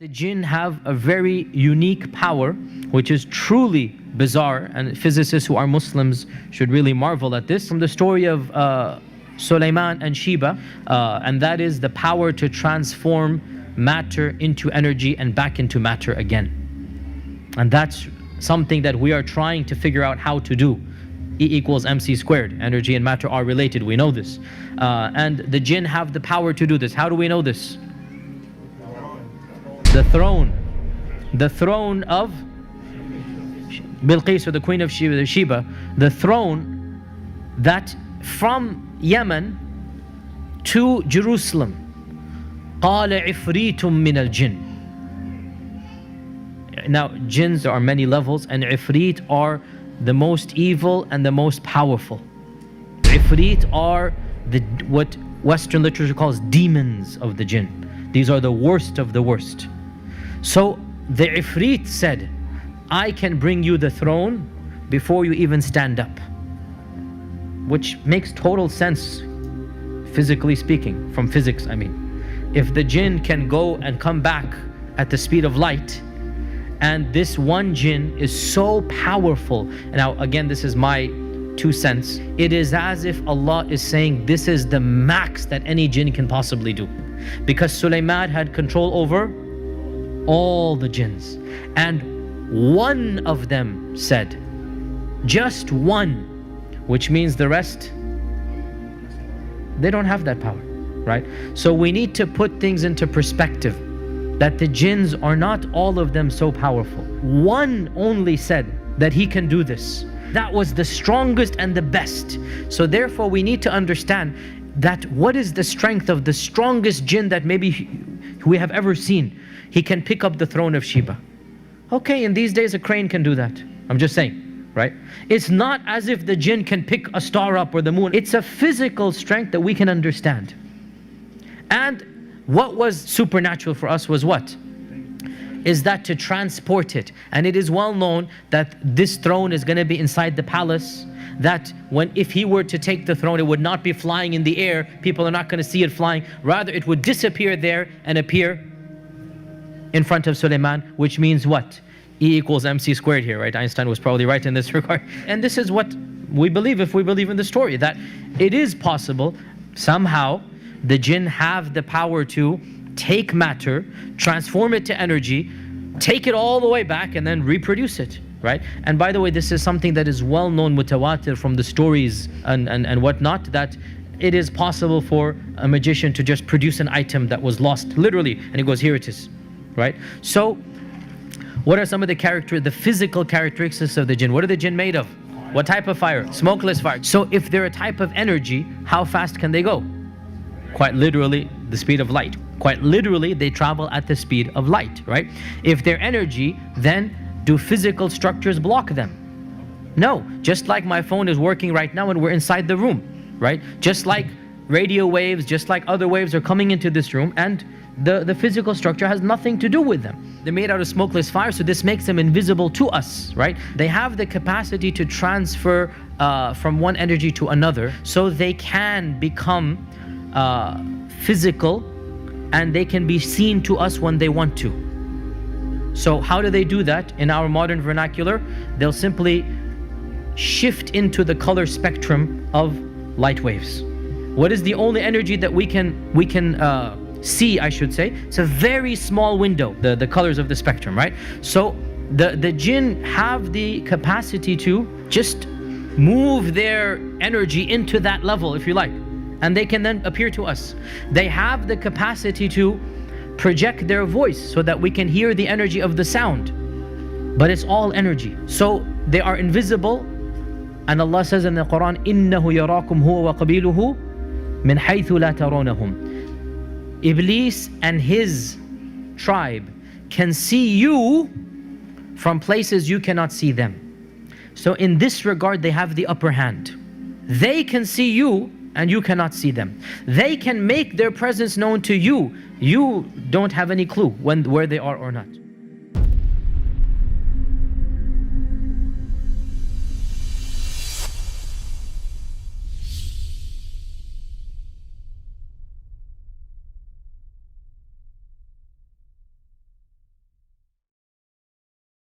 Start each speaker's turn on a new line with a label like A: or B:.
A: The jinn have a very unique power, which is truly bizarre, and physicists who are Muslims should really marvel at this. From the story of Sulaiman and Sheba, and that is the power to transform matter into energy and back into matter again. And that's something that we are trying to figure out how to do. E equals mc squared. Energy and matter are related, we know this. And the jinn have the power to do this. How do we know this? The throne of Bilqis, or the queen of Sheba, the throne that from Yemen to Jerusalem. قال عفريت من الجن. Now, jinns, there are many levels, and ifrit are the most evil and the most powerful. Ifrit are what Western literature calls demons of the jinn. These are the worst of the worst. So the ifrit said, I can bring you the throne before you even stand up. Which makes total sense, physically speaking, from physics I mean. If the jinn can go and come back at the speed of light, and this one jinn is so powerful. Now again, this is my 2 cents. It is as if Allah is saying this is the max that any jinn can possibly do. Because Sulaiman had control over all the jinns. And one of them said, just one, which means the rest, they don't have that power, right? So we need to put things into perspective, that the jinns are not all of them so powerful. One only said that he can do this. That was the strongest and the best. So therefore we need to understand that what is the strength of the strongest jinn that maybe we have ever seen. He can pick up the throne of Sheba. Okay, in these days a crane can do that. I'm just saying, right? It's not as if the jinn can pick a star up or the moon. It's a physical strength that we can understand. And what was supernatural for us was what? Is that to transport it. And it is well known that this throne is going to be inside the palace, that if he were to take the throne, it would not be flying in the air. People are not going to see it flying. Rather, it would disappear there and appear in front of Sulaiman, which means what? E equals mc squared here, right? Einstein was probably right in this regard. And this is what we believe, if we believe in the story, that it is possible somehow the jinn have the power to take matter, transform it to energy, take it all the way back and then reproduce it, right? And by the way, this is something that is well known, mutawatir, from the stories and whatnot, that it is possible for a magician to just produce an item that was lost, literally, and he goes, here it is, right? So what are some of the physical characteristics of the jinn? What are the jinn made of? What type of fire? Smokeless fire. So if they're a type of energy, how fast can they go? Quite literally, the speed of light. Quite literally, they travel at the speed of light, right? If they're energy, then do physical structures block them? No. Just like my phone is working right now and we're inside the room, right? Just like radio waves, just like other waves are coming into this room, and the physical structure has nothing to do with them. They're made out of smokeless fire, so this makes them invisible to us, right? They have the capacity to transfer from one energy to another, so they can become physical, and they can be seen to us when they want to. So how do they do that? In our modern vernacular, they'll simply shift into the color spectrum of light waves. What is the only energy that we can see, I should say? It's a very small window, the colors of the spectrum, right? So the jinn have the capacity to just move their energy into that level, if you like, and they can then appear to us. They have the capacity to project their voice so that we can hear the energy of the sound, but it's all energy. So they are invisible, and Allah says in the Qur'an, إِنَّهُ يَرَاكُمْ هُوَ وَقَبِيلُهُ مِنْ حَيْثُ لَا تَرَوْنَهُمْ. Iblis and his tribe can see you from places you cannot see them. So in this regard, they have the upper hand. They can see you and you cannot see them. They can make their presence known to you. You don't have any clue where they are or not.